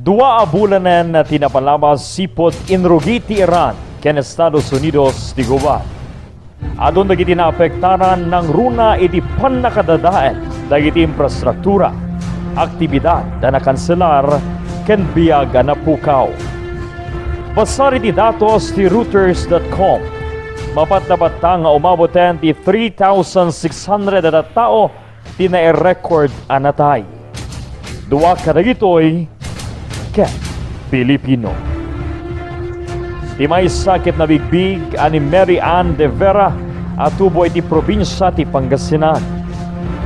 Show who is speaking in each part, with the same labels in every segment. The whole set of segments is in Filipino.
Speaker 1: Dua a bulanan na tinapalabas sipot inrugi ti Iran ken Estados Unidos ti GUBAT. Adun dagiti naapektaran ng runa iti pannakadadaen dagiti infrastruktura, aktibidad na nakanselar ken biyag na pukaw. Basar iti datos ti Reuters.com. Mapat nga umaboten ti 3,600 na tao ti na-record anatay. Dua kadagitoy ket Pilipino. Ti may sakit na bigbig ani Mary Ann de Vera atubo iti probinsya ti Pangasinan.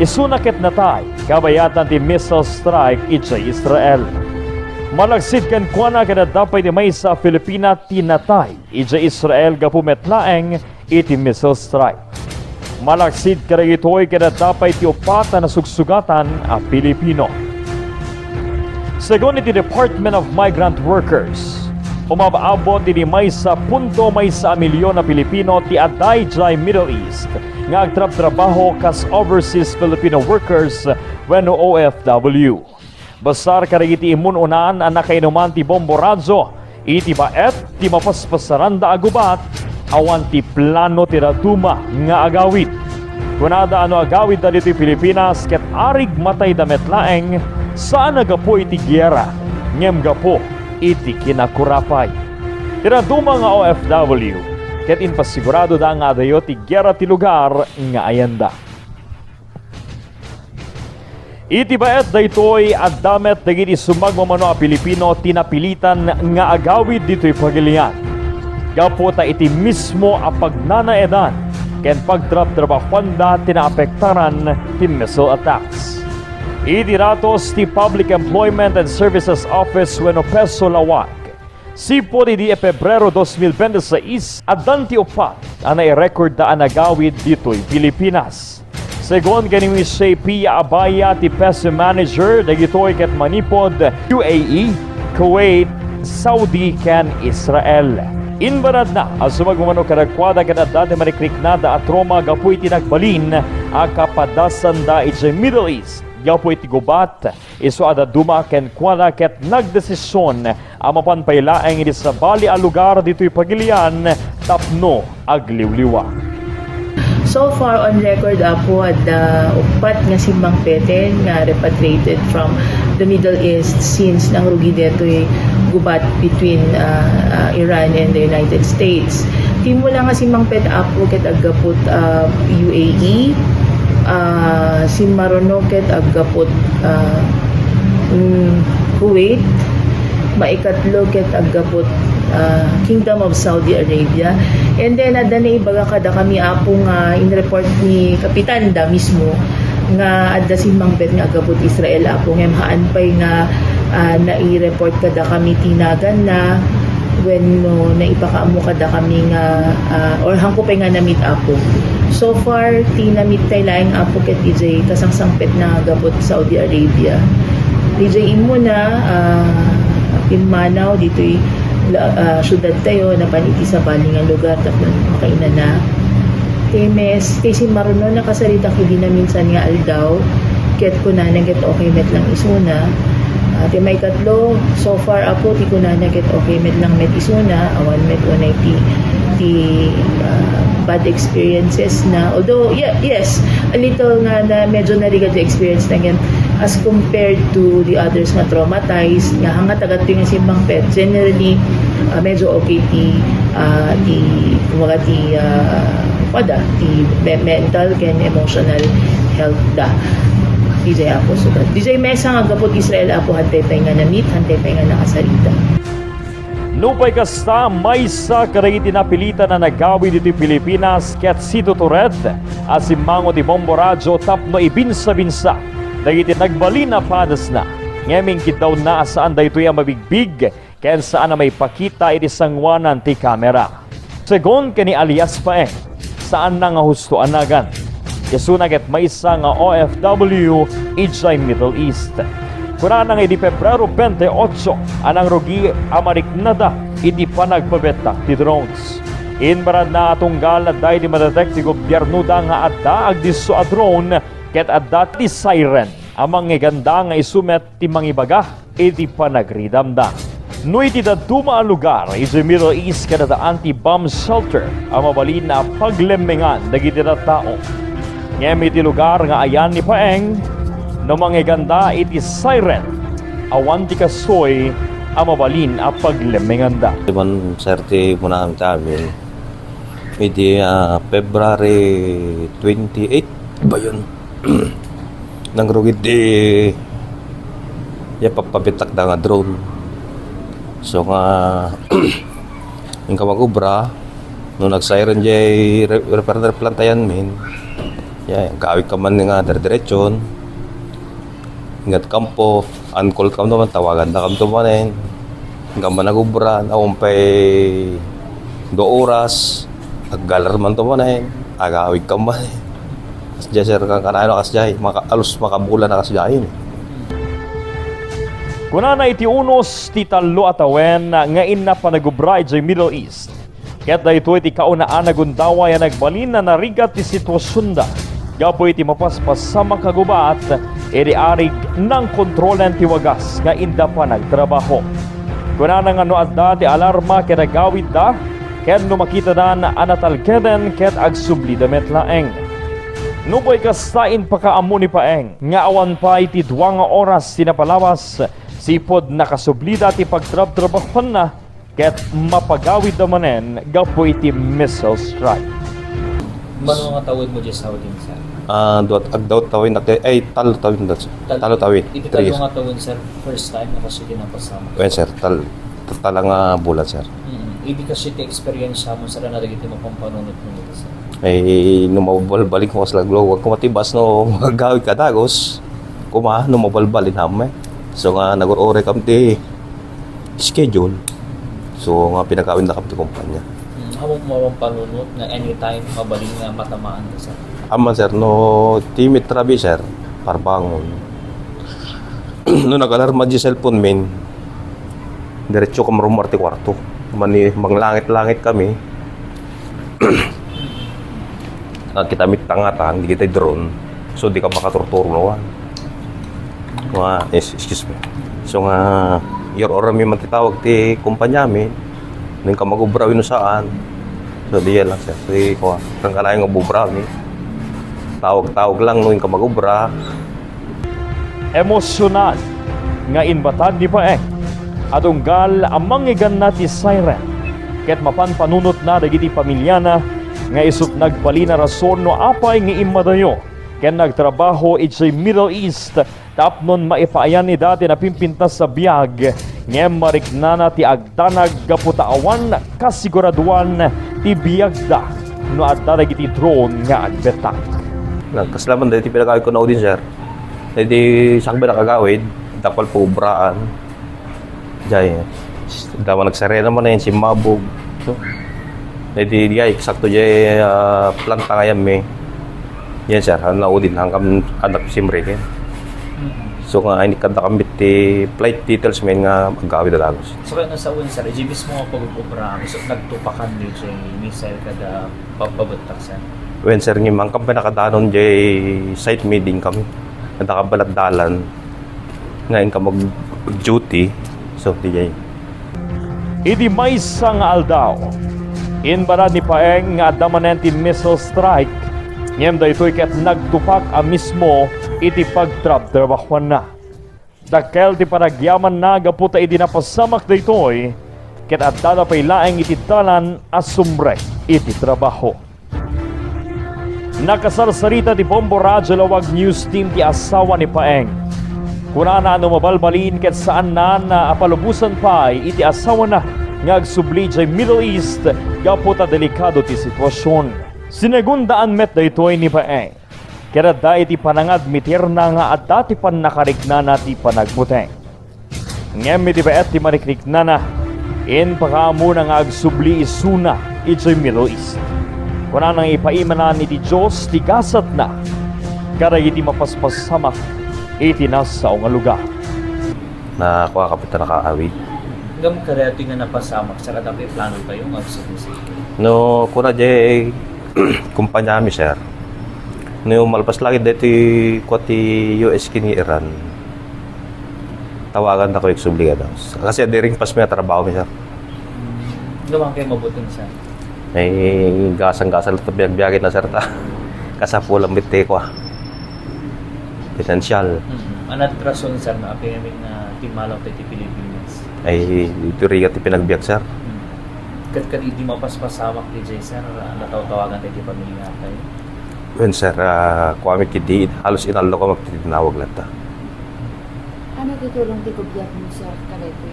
Speaker 1: Isunakit natay kabayatan ti missile strike iti Israel. Malagsid ken kuana kada dapay ti may sa Filipina tinatay iti Israel gapu metlaeng iti missile strike. Malagsid kada itoy kada dapay ti upat na sugsugatan a Pilipino. Según iti Department of Migrant Workers, umabaabot iti may sa milyon na Pilipino ti aday jay Middle East nga agtrab-trabaho kas overseas Filipino workers wenno OFW. Basar karigiti imununaan ang nakainuman ti Bombo iti baet ti mapaspasaranda a GUBAT awan ti plano ti raduma nga agawid. Kunada ano agawid da dito Pilipinas ket arig matay damet laeng saan nagapo iti giyera ngem gapo iti kinakurapay. Tiraduma nga OFW ket inpasigurado da nga adayo ti giyera ti lugar nga ayanda. Iti baet daytoy addamet dagiti sumagmamano a Pilipino tinapilitan nga agawid dito'y pagilian. Gapo ta iti mismo a pagnanaedan ken pagtrab-trabahwanda tinaapektaran ti missile attacks. Iti datos ti Public Employment and Services Office wenno Peso Laoag. Sipot iti Pebrero 2026 addan ti upat ang nai-record da anagawid dito'y Pilipinas. Segon kanimi Pia Abaya ti Peso Manager dagitoy ket MANIPOD, UAE, Kuwait, Saudi ken Israel. Inbarad na ang sumagmamano kadagkwada kadadade manikriknada at Roma gapu iti nagbalin a kapadasan da iti Middle East. Gapu iti GUBAT iso adaduma ken kwada ket nagdesisyon ang mapanpailaeng iti sa bali a lugar dito'y pagilian tapno agliwliwa.
Speaker 2: So far on record po at upat nga simbang pete nga repatriated from the Middle East since nang rugi deto'y GUBAT between Iran and the United States. Timula nga simbang pete po ket agapot UAE, Sinmarono ket agapot Kuwait, maikatlo ket agapot Kingdom of Saudi Arabia. And then adda na ibaga kada kami apo nga in-report ni Kapitan da mismo nga adda simbang bet nga agapot Israel apo nga maanpay nga nai-report kada kami tinagan na when no naipakaamo kada kami nga or hangko pay nga na-meet apo. So far tinamit tay laing apo ket DJ kasangsangpet na agapot Saudi Arabia. DJ imo na Imanaw dito'y syudad tayo na paniti sa baling nga lugar tapos makainan na temes kay si Maruno nakasalita kili na minsan nga aldaw ket kunanan ket okay met lang isuna ti may katlo so far apo ti kunanan ket okay met lang met isuna awan met unay ti bad experiences na although yes a little nga na medyo narigat the experience na gan as compared to the others na traumatized nga hanga tagat yung simbang pet generally medyo okay ti mental and emotional health da DJ apo sugat DJ mesa nga gapot Israel apo hantay pay nga na-meet hantay pay nga nakasarita.
Speaker 1: Nupay kasta may sa karagiti napilitan na nagawid dito Pilipinas ket sito tured asimango ti Bombo tapno ibinsa-binsa dagiti nagbalin na padas na ngeming kitaw na saan daytoy ang mabigbig ken saan na may pakita iti sangwanan ti kamera. Segon kani alias paeng saan na nga husto anagan isuna ket maysa nga OFW ijay Middle East. Kunana nga iti Pebrero 28 anang rugi amariknada iti panagpabetak ti drones. Inbarad na atunggal na dahi di madetect ti gobyerno da nga adda agdiso a drone ket adda ti siren amang ngeganda nga isumet ti mangibaga iti panagridamda. No iti daduma ang lugar, iti Middle East kada anti-bomb shelter ang mabalin na paglemengan dagiti tao. Ngem iti lugar nga ayan ni Paeng, no manggaganda iti siren, awan ti kasoy ang mabalin a paglemengan da.
Speaker 3: Iban serte muna kami sa amin. Iti February 28 ba yun? Nangrugid papapitak na nga drone. So nga yung kamagubra nung nag-siren jay repair plantayan min kawik ka man nga diretsyon ingat kampo uncalled kam naman tawagan na kam tumanin hanggang man nagubra naumpay 2 oras naggalar man tumanin agawik ka man kasya sir kang kanano kasya alos makabulan na kasya yun.
Speaker 1: Kuna na iti unos ti talo atawen nga inna panagubra iti Middle East. Ket dayto iti kaunaan nagundawa ya nagbalin na narigat ti sitwasyon da. Gapo iti mapaspas sa makagubat iti arig ng kontrolan ti wagas nga inda pa nagtrabaho. Kuna na nga no adda ti alarma ket nagawid da ket no makita da na anatalkeden ket agsubli da metlaeng. Nuboy kastain pa kaamo ni Paeng nga awan pa iti 2 oras tinapalawas sipod nakasublida ti pagtrab-trabahon na ket mapagawid damanen gapo iti missile strike.
Speaker 4: Mano nga tawid mo dyan sa Saudi, sir?
Speaker 3: Agdaw tawin talo tawin dat sir. Talo tawin.
Speaker 4: Iti talo nga tawid, sir, first time na kasi ginapasama.
Speaker 3: Well sir, talang bulat sir.
Speaker 4: Ibig kasi ti experience mo sa na dagiti mo pampanunot mo nito, sir.
Speaker 3: Ay numabalik ko sa laglo wag ko matibas no magawid ka dagos. Kuma numabalbalin hame. So nga nag-ore kam ti schedule. So nga pinakawin na kam ti kumpanya.
Speaker 4: Hamon mo ang panunot na anytime mabaling nga matamaan ka, sir?
Speaker 3: Ama sir, no timid trabi sir, parbangon. No nag-alarma di cellphone min, diretso ka marumarte kwarto. Manglangit-langit kami. Kita mitangatan, di kita drone. So di ka makaturturo nawan. Excuse me. So nga, your oras may matitawag ti kumpanya min. Nang ka magubra no saan. So di yan lang sir. So kang kalayan nga bubra mi. Tawag-tawag lang nung ka magubra.
Speaker 1: Emosyonal nga inbatad ni Paeng adunggal amang igan na ti siren ket mapanpanunot na dagiti pamilyana nga isut nagpali na rason no apay nga imadayo ken nagtrabaho iti Middle East tapnon maipaayan ni dati na pimpintas sa biyag ngem mariknana ti agdanag gaputaawan kasiguraduan ti biyagda no adda dagiti drone nga agbetak.
Speaker 3: Nagkaslaman dahil pinagawid ko na din sir. Dahil sakba nakagawid, tapal po ubraan. Diyan, dawa nagsare naman na yun, si Mabog. So, dahil di eksakto diyan planta ngayon may. Yan sir, naudin hanggang anak simre kayo. So nga, ini kanta kambit ti flight details may nga magawid na lagos.
Speaker 4: So kaya nasa uwan, sir, ibis mo nga pag-ubra, so nagtupakan dito yung missile kada papabatak, sir?
Speaker 3: When sir, ngimang kami nakadanon diyan site meeting kami. Nadakabalat dalan. Ngayon ka mag-duty. So, diyan.
Speaker 1: Idi may sang aldaw. Inbarad ni Paeng nga damanenti missile strike. Ngem daytoy ket nagtupak a mismo iti pagtrab-trabahuan na. Dakkel ti panagyaman na gaputa idi napasamak daytoy ket adda pay laeng iti dalan a sumrek iti trabaho. Nakasarsarita ti Bombo Laoag News Team ti asawa ni Paeng. Kuna na mabalbalin ket saan na apalubusan pa iti asawa na nga agsubli jay Middle East gaputa delikado ti sitwasyon. Sinagundaan met daytoy ni Paeng. Kaya da iti panangad mitir na nga adda ti pannakarikna na ti panagmuteng. Ngem iti paet ti marikrikna na in pakaamo na nga agsubli isuna iti Middle East. Kuna nang ipaimanan ni Diyos ti gasat na kada iti mapaspasamak iti nasa nga lugar.
Speaker 3: Na kuha kapitan nakaawid.
Speaker 4: Hanggang karati nga napasamak, sa katapi plano tayo magsubisi.
Speaker 3: No, kuna jay kumpanya mi sir. No, malpas lagi dati ko ti US kini Iran. tawagan ako ex-obligado. Kasi di ring pas may trabaho mi, sir.
Speaker 4: Gawang kayo mabuting sa
Speaker 3: Ay gasang-gasang ito biyag-biyagin na, sir, ta. Kasapulang bitte ko, Financial.
Speaker 4: Anat rason sir na aping aming timalaw tayo ti Pilipinas.
Speaker 3: Ay ito rin iti pinagbiyak, sir.
Speaker 4: Kat di mapaspasamak ti Jay sir, nataw-tawagan tayo ti pamilya tayo.
Speaker 3: Yun, sir, kuwamit kiti, halos inalo ko magtitinawag lang ta.
Speaker 5: Ano tutulong ti gobyerno sir kada ito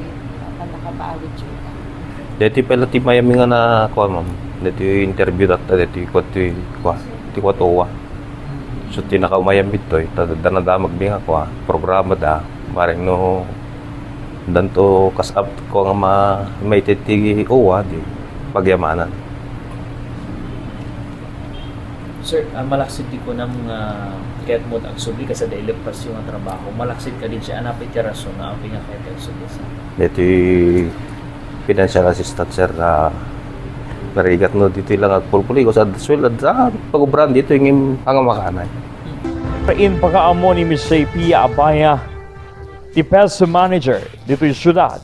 Speaker 5: panakabaawit siya?
Speaker 3: Dito pala ti Miami nga na kuha, ma'am. Dito yung interview data, dito yung kuha towa. So tinaka-Miami to, danada magbinga ko, programa da, maring no, danto kasap ko nga may titigi uwa, di pagyamanan.
Speaker 4: Sir, malaksid di ko ng kaya't mo ang subli kasi dahil pas yung trabaho. Malaksid ka din siya, anapit yung rason na aping nga kaya't ang subli sa.
Speaker 3: Dito yung financial assistant, sir, na parigat no, dito lang at pulpuli ko sa swelad sa pag-ubran dito yung pangamakana.
Speaker 1: In pagkaamo ni Ms. Pia Abaya, ti PES Manager dito yung syudad.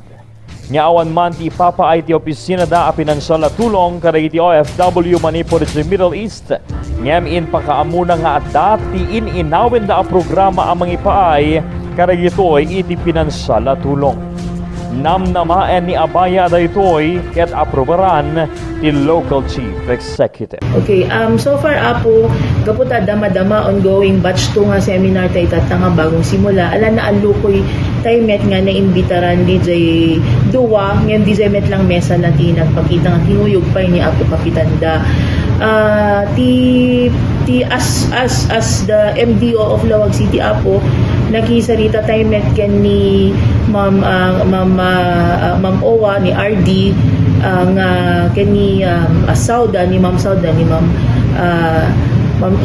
Speaker 1: Nga awan man ti ipapaay ti opisina da a pinansyal na tulong kada iti OFW manipod sa Middle East. Ngem in pagkaamo na nga dati inawin da a programa amang ipaay kada ito'y iti pinansyal na tulong. Namnamaan ni Abaya daytoy ket aprobaran ti local chief executive.
Speaker 2: Okay, so far apo, kaputa dama-dama ongoing batch 2 nga seminar tayo tatanga bagong simula. Ala na alukoy tayo met nga naimbitaran DJ Duwa, ngayon DJ met lang mesa na tinagpakita nga tinuyog pa ni Apo Kapitanda. As the MDO of Laoag City Apo, nakisarita tayo met ken ni Ma'am Owa ni RD nga ken ni Sauda ni Ma'am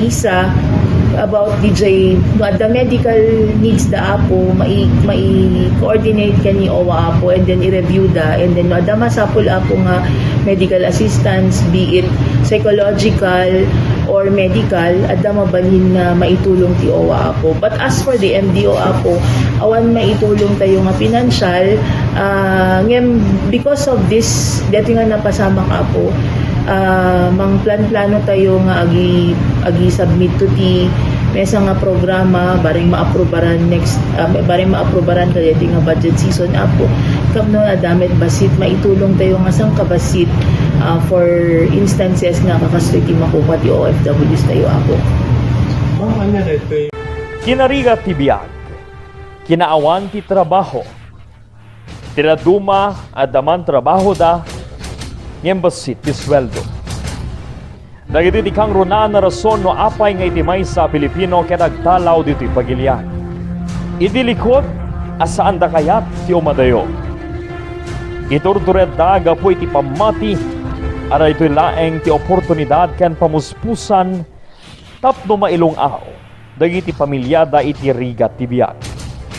Speaker 2: Isa about DJ the medical needs da Apo mai-coordinate ken ni Owa Apo and then i-review da and then adama sapul Apo nga medical assistance be it psychological or medical adama balhin nga maitulong ti Owa Apo. But as for the MDO Apo, awan maitulong tayo nga financial ngem because of this dati nga napasamak Apo mang plano tayo nga agi submit to ti mesa nga programa bareng maaprobaran kadeti nga budget season Apo kapno adamit basit maitulong tayo nga sang kabasit for instances nga kakastoy ti makuha ti OFWs tayo Apo.
Speaker 1: Kinarigat ti biyag, kinaawan ti trabaho, tiraduma at daman trabaho da, ngembasit ti sweldo. Dagiti di kang runa na rason no apay nga itimay sa Pilipino kaya nagtalaw dito'y pagilian. Idilikod asaan da kayat ti umadayo. Iturtured da gapu iti pamati ara ito'y laeng ti oportunidad ken pamuspusan tapno mailong aw dagiti pamilyada iti rigat ti biag.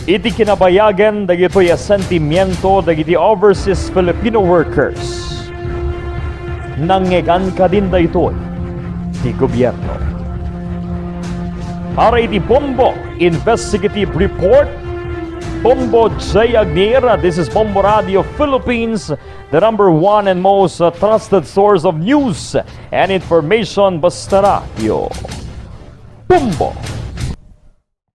Speaker 1: Iti kinabayagan dagito'y sentimiento dagiti overseas Filipino workers. Nangegan ka din daytoy ti gobyerno. Para iti Bombo Investigative Report, Bombo J. Agniera, this is Bombo Radio Philippines, the #1 and most trusted source of news and information basta radio. Bombo!